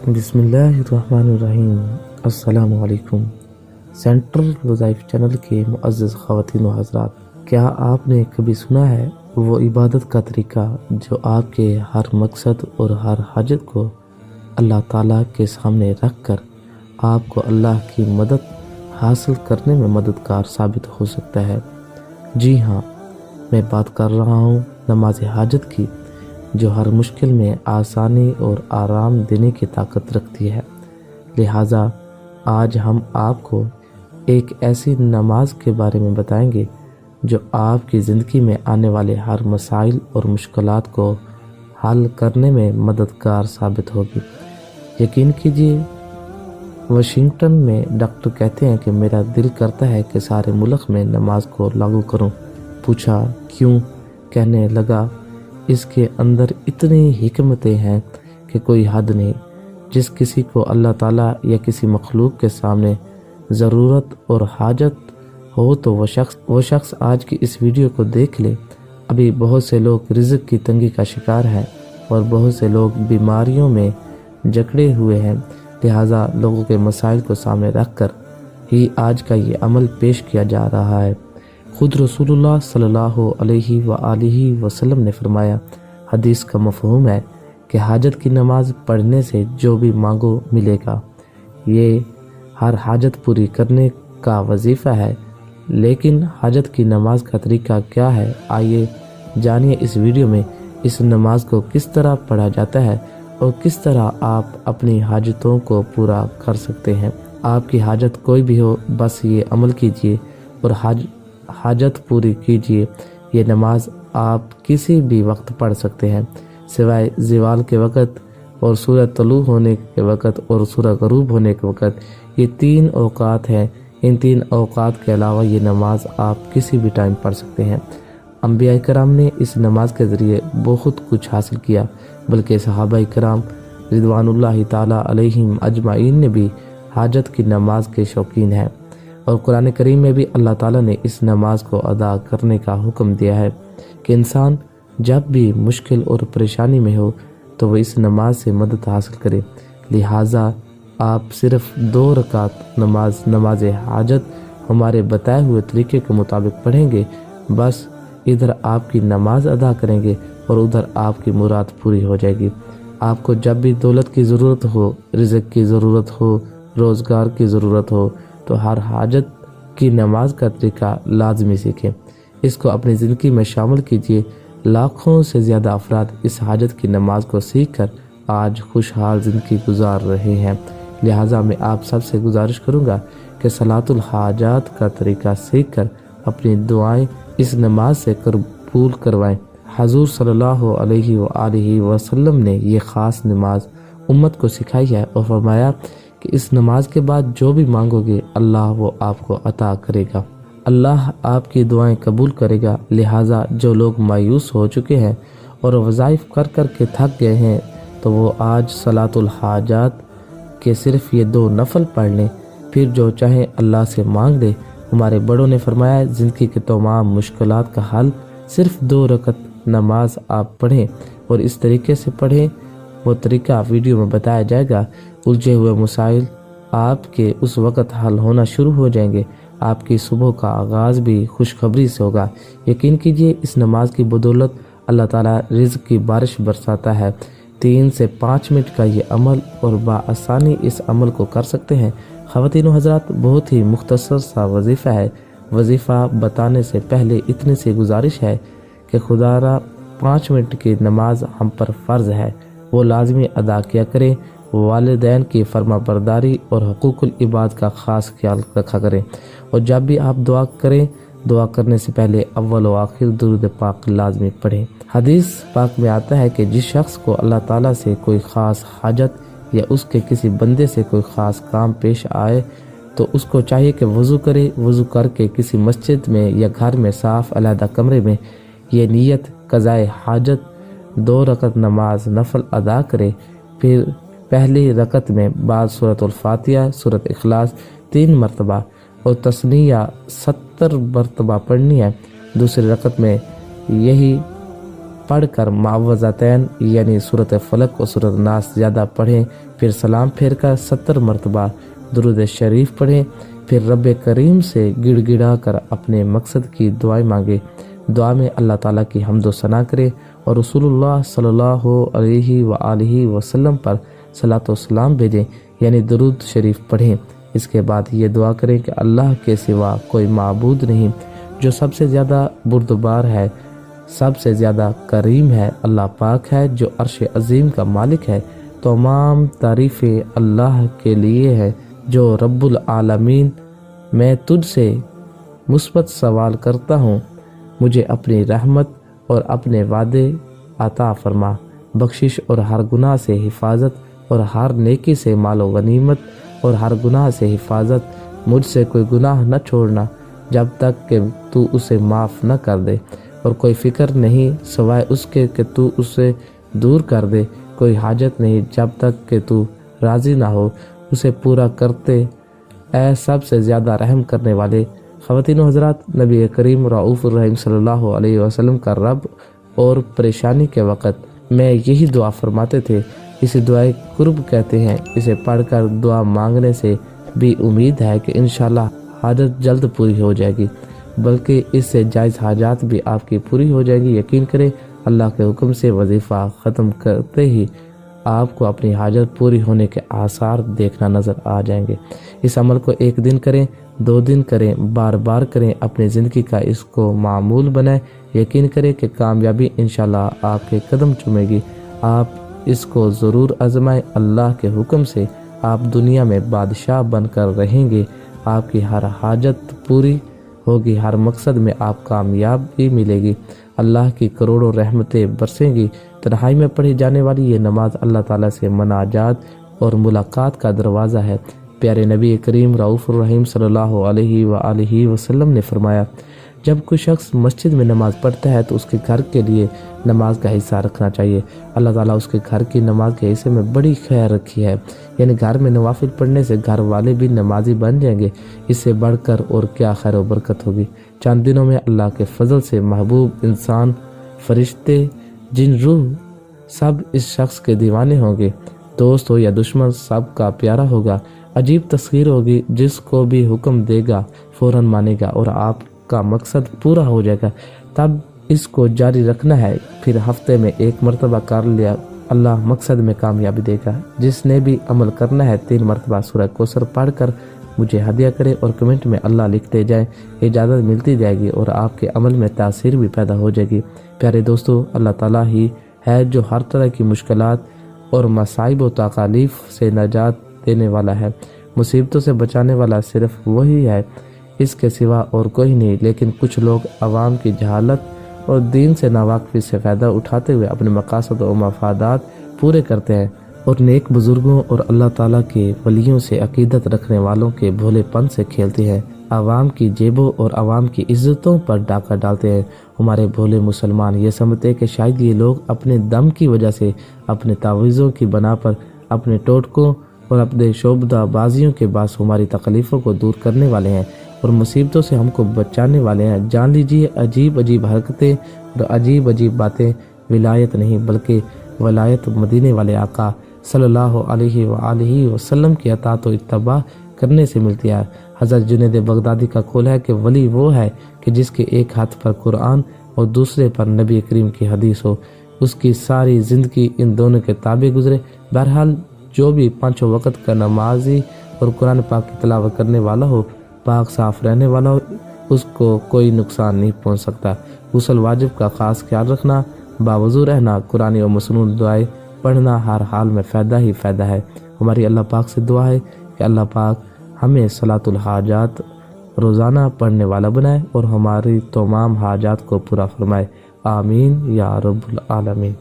بسم اللہ الرحمن الرحیم۔ السلام علیکم۔ سینٹرل وظائف چینل کے معزز خواتین و حضرات، کیا آپ نے کبھی سنا ہے وہ عبادت کا طریقہ جو آپ کے ہر مقصد اور ہر حاجت کو اللہ تعالیٰ کے سامنے رکھ کر آپ کو اللہ کی مدد حاصل کرنے میں مددگار ثابت ہو سکتا ہے؟ جی ہاں، میں بات کر رہا ہوں نماز حاجت کی، جو ہر مشکل میں آسانی اور آرام دینے کی طاقت رکھتی ہے۔ لہٰذا آج ہم آپ کو ایک ایسی نماز کے بارے میں بتائیں گے جو آپ کی زندگی میں آنے والے ہر مسائل اور مشکلات کو حل کرنے میں مددگار ثابت ہوگی۔ یقین کیجیے، واشنگٹن میں ڈاکٹر کہتے ہیں کہ میرا دل کرتا ہے کہ سارے ملک میں نماز کو لاگو کروں۔ پوچھا کیوں؟ کہنے لگا، اس کے اندر اتنی حکمتیں ہیں کہ کوئی حد نہیں۔ جس کسی کو اللہ تعالیٰ یا کسی مخلوق کے سامنے ضرورت اور حاجت ہو تو وہ شخص آج کی اس ویڈیو کو دیکھ لے۔ ابھی بہت سے لوگ رزق کی تنگی کا شکار ہیں اور بہت سے لوگ بیماریوں میں جکڑے ہوئے ہیں، لہٰذا لوگوں کے مسائل کو سامنے رکھ کر ہی آج کا یہ عمل پیش کیا جا رہا ہے۔ خود رسول اللہ صلی اللہ علیہ وآلہ وسلم نے فرمایا، حدیث کا مفہوم ہے کہ حاجت کی نماز پڑھنے سے جو بھی مانگو ملے گا۔ یہ ہر حاجت پوری کرنے کا وظیفہ ہے، لیکن حاجت کی نماز کا طریقہ کیا ہے؟ آئیے جانیے اس ویڈیو میں اس نماز کو کس طرح پڑھا جاتا ہے اور کس طرح آپ اپنی حاجتوں کو پورا کر سکتے ہیں۔ آپ کی حاجت کوئی بھی ہو، بس یہ عمل کیجیے اور حاجت پوری کیجیے۔ یہ نماز آپ کسی بھی وقت پڑھ سکتے ہیں، سوائے زوال کے وقت اور سورج طلوع ہونے کے وقت اور سورج غروب ہونے کے وقت۔ یہ 3 اوقات ہیں، ان 3 اوقات کے علاوہ یہ نماز آپ کسی بھی ٹائم پڑھ سکتے ہیں۔ انبیاء کرام نے اس نماز کے ذریعے بہت کچھ حاصل کیا، بلکہ صحابہ کرام رضوان اللہ تعالیٰ علیہم اجمعین نے بھی حاجت کی نماز کے شوقین ہیں، اور قرآن کریم میں بھی اللہ تعالیٰ نے اس نماز کو ادا کرنے کا حکم دیا ہے کہ انسان جب بھی مشکل اور پریشانی میں ہو تو وہ اس نماز سے مدد حاصل کرے۔ لہٰذا آپ صرف 2 رکعت نماز حاجت ہمارے بتائے ہوئے طریقے کے مطابق پڑھیں گے، بس ادھر آپ کی نماز ادا کریں گے اور ادھر آپ کی مراد پوری ہو جائے گی۔ آپ کو جب بھی دولت کی ضرورت ہو، رزق کی ضرورت ہو، روزگار کی ضرورت ہو، تو ہر حاجت کی نماز کا طریقہ لازمی سیکھیں، اس کو اپنی زندگی میں شامل کیجیے۔ لاکھوں سے زیادہ افراد اس حاجت کی نماز کو سیکھ کر آج خوشحال زندگی گزار رہے ہیں۔ لہٰذا میں آپ سب سے گزارش کروں گا کہ صلاۃ الحاجات کا طریقہ سیکھ کر اپنی دعائیں اس نماز سے قبول کروائیں۔ حضور صلی اللہ علیہ وآلہ وسلم نے یہ خاص نماز امت کو سکھائی ہے اور فرمایا کہ اس نماز کے بعد جو بھی مانگو گے اللہ وہ آپ کو عطا کرے گا، اللہ آپ کی دعائیں قبول کرے گا۔ لہٰذا جو لوگ مایوس ہو چکے ہیں اور وظائف کر کر کے تھک گئے ہیں تو وہ آج صلاۃ الحاجات کے صرف یہ 2 نفل پڑھ لیں، پھر جو چاہیں اللہ سے مانگ لیں۔ ہمارے بڑوں نے فرمایا، زندگی کے تمام مشکلات کا حل صرف 2 رکعت نماز آپ پڑھیں، اور اس طریقے سے پڑھیں، وہ طریقہ ویڈیو میں بتایا جائے گا۔ الجھے ہوئے مسائل آپ کے اس وقت حل ہونا شروع ہو جائیں گے۔ آپ کی صبح کا آغاز بھی خوشخبری سے ہوگا۔ یقین کیجیے، اس نماز کی بدولت اللہ تعالیٰ رزق کی بارش برساتا ہے۔ 3 سے 5 منٹ کا یہ عمل اور بآسانی اس عمل کو کر سکتے ہیں۔ خواتین و حضرات، بہت ہی مختصر سا وظیفہ ہے۔ وظیفہ بتانے سے پہلے اتنی سی گزارش ہے کہ خدا را 5 منٹ کی نماز ہم پر فرض ہے، وہ لازمی ادا کیا کریں۔ والدین کی فرما برداری اور حقوق العباد کا خاص خیال رکھا کریں، اور جب بھی آپ دعا کریں، دعا کرنے سے پہلے اول و آخر درود پاک لازمی پڑھیں۔ حدیث پاک میں آتا ہے کہ جس شخص کو اللہ تعالیٰ سے کوئی خاص حاجت یا اس کے کسی بندے سے کوئی خاص کام پیش آئے تو اس کو چاہیے کہ وضو کرے، وضو کر کے کسی مسجد میں یا گھر میں صاف علیحدہ کمرے میں یہ نیت قضائے حاجت 2 رکعت نماز نفل ادا کرے۔ پھر پہلی رکعت میں بعد سورۃ الفاتحہ، سورۃ اخلاص 3 مرتبہ اور تثنیہ 70 مرتبہ پڑھنی ہے۔ دوسری رکعت میں یہی پڑھ کر معوذتین یعنی سورۃ فلق اور سورۃ ناس زیادہ پڑھیں، پھر سلام پھیر کر 70 مرتبہ درود شریف پڑھیں، پھر رب کریم سے گڑ گڑا کر اپنے مقصد کی دعائیں مانگیں۔ دعا میں اللہ تعالیٰ کی حمد و ثنا کریں اور رسول اللہ صلی اللہ علیہ وآلہ وسلم پر صلاۃ و سلام بھیجیں یعنی درود شریف پڑھیں۔ اس کے بعد یہ دعا کریں کہ اللہ کے سوا کوئی معبود نہیں، جو سب سے زیادہ بردبار ہے، سب سے زیادہ کریم ہے، اللہ پاک ہے جو عرش عظیم کا مالک ہے۔ تمام تعریفیں اللہ کے لیے ہے جو رب العالمین۔ میں تجھ سے مثبت سوال کرتا ہوں، مجھے اپنی رحمت اور اپنے وعدے عطا فرما، بخشش اور ہر گناہ سے حفاظت اور ہر نیکی سے مال و غنیمت اور ہر گناہ سے حفاظت۔ مجھ سے کوئی گناہ نہ چھوڑنا جب تک کہ تو اسے معاف نہ کر دے، اور کوئی فکر نہیں سوائے اس کے کہ تو اسے دور کر دے، کوئی حاجت نہیں جب تک کہ تو راضی نہ ہو اسے پورا کرتے۔ اے سب سے زیادہ رحم کرنے والے خواتین و حضرات، نبی کریم رؤوف الرحیم صلی اللہ علیہ وسلم کا رب اور پریشانی کے وقت میں یہی دعا فرماتے تھے۔ اسے دعائے قرب کہتے ہیں۔ اسے پڑھ کر دعا مانگنے سے بھی امید ہے کہ انشاءاللہ حاجت جلد پوری ہو جائے گی، بلکہ اس سے جائز حاجات بھی آپ کی پوری ہو جائے گی۔ یقین کریں اللہ کے حکم سے وظیفہ ختم کرتے ہی آپ کو اپنی حاجت پوری ہونے کے آثار دیکھنا نظر آ جائیں گے۔ اس عمل کو 1 دن کریں، 2 دن کریں، بار بار کریں، اپنی زندگی کا اس کو معمول بنائیں۔ یقین کریں کہ کامیابی انشاءاللہ آپ کے قدم چومے گی۔ آپ اس کو ضرور آزمائیں، اللہ کے حکم سے آپ دنیا میں بادشاہ بن کر رہیں گے۔ آپ کی ہر حاجت پوری ہوگی، ہر مقصد میں آپ کامیابی ملے گی، اللہ کی کروڑوں رحمتیں برسیں گی۔ تنہائی میں پڑھی جانے والی یہ نماز اللہ تعالیٰ سے مناجات اور ملاقات کا دروازہ ہے۔ پیارے نبی کریم رؤوف الرحیم صلی اللہ علیہ وآلہ وسلم نے فرمایا، جب کوئی شخص مسجد میں نماز پڑھتا ہے تو اس کے گھر کے لیے نماز کا حصہ رکھنا چاہیے۔ اللہ تعالیٰ اس کے گھر کی نماز کے حصے میں بڑی خیر رکھی ہے، یعنی گھر میں نوافل پڑھنے سے گھر والے بھی نمازی بن جائیں گے۔ اس سے بڑھ کر اور کیا خیر و برکت ہوگی۔ چند دنوں میں اللہ کے فضل سے محبوب انسان، فرشتے، جن، روح سب اس شخص کے دیوانے ہوں گے۔ دوست ہو یا دشمن سب کا پیارا ہوگا۔ عجیب تسخیر ہوگی، جس کو بھی حکم دے گا فوراً مانے گا اور آپ کا مقصد پورا ہو جائے گا۔ تب اس کو جاری رکھنا ہے، پھر ہفتے میں 1 مرتبہ کر لیا، اللہ مقصد میں کامیابی دے گا۔ جس نے بھی عمل کرنا ہے 3 مرتبہ سورہ کوثر پڑھ کر مجھے ہدیہ کرے اور کمنٹ میں اللہ لکھتے جائیں، اجازت ملتی جائے گی اور آپ کے عمل میں تاثیر بھی پیدا ہو جائے گی۔ پیارے دوستو، اللہ تعالیٰ ہی ہے جو ہر طرح کی مشکلات اور مصائب و تکالیف سے نجات دینے والا ہے۔ مصیبتوں سے بچانے والا صرف وہی ہے، اس کے سوا اور کوئی نہیں۔ لیکن کچھ لوگ عوام کی جہالت اور دین سے ناواقفی سے فائدہ اٹھاتے ہوئے اپنے مقاصد و مفادات پورے کرتے ہیں اور نیک بزرگوں اور اللہ تعالیٰ کے ولیوں سے عقیدت رکھنے والوں کے بھولے پن سے کھیلتے ہیں، عوام کی جیبوں اور عوام کی عزتوں پر ڈاکہ ڈالتے ہیں۔ ہمارے بھولے مسلمان یہ سمجھتے ہیں کہ شاید یہ لوگ اپنے دم کی وجہ سے، اپنے تعویذوں کی بنا پر، اپنے ٹوٹکوں اور اپنے شعبدہ بازیوں کے باعث ہماری تکلیفوں کو دور کرنے والے ہیں اور مصیبتوں سے ہم کو بچانے والے ہیں۔ جان لیجیے، عجیب عجیب حرکتیں اور عجیب عجیب باتیں ولایت نہیں بلکہ ولایت مدینے والے آقا صلی اللہ علیہ وآلہ وسلم کی اطاعت و اتباع کرنے سے ملتی ہے۔ حضرت جنید بغدادی کا قول ہے کہ ولی وہ ہے کہ جس کے ایک ہاتھ پر قرآن اور دوسرے پر نبی کریم کی حدیث ہو، اس کی ساری زندگی ان دونوں کے تابع گزرے۔ بہرحال جو بھی 5 وقت کا نمازی اور قرآن پاک کی تلاوت کرنے والا ہو، پاک صاف رہنے والا ہو، اس کو کوئی نقصان نہیں پہنچ سکتا۔ غسل واجب کا خاص خیال رکھنا، باوضو رہنا، قرآن و مسنون دعائیں پڑھنا، ہر حال میں فائدہ ہی فائدہ ہے۔ ہماری اللہ پاک سے دعا ہے کہ اللہ پاک ہمیں صلاۃ الحاجات روزانہ پڑھنے والا بنائے اور ہماری تمام حاجات کو پورا فرمائے۔ آمین یا رب العالمین۔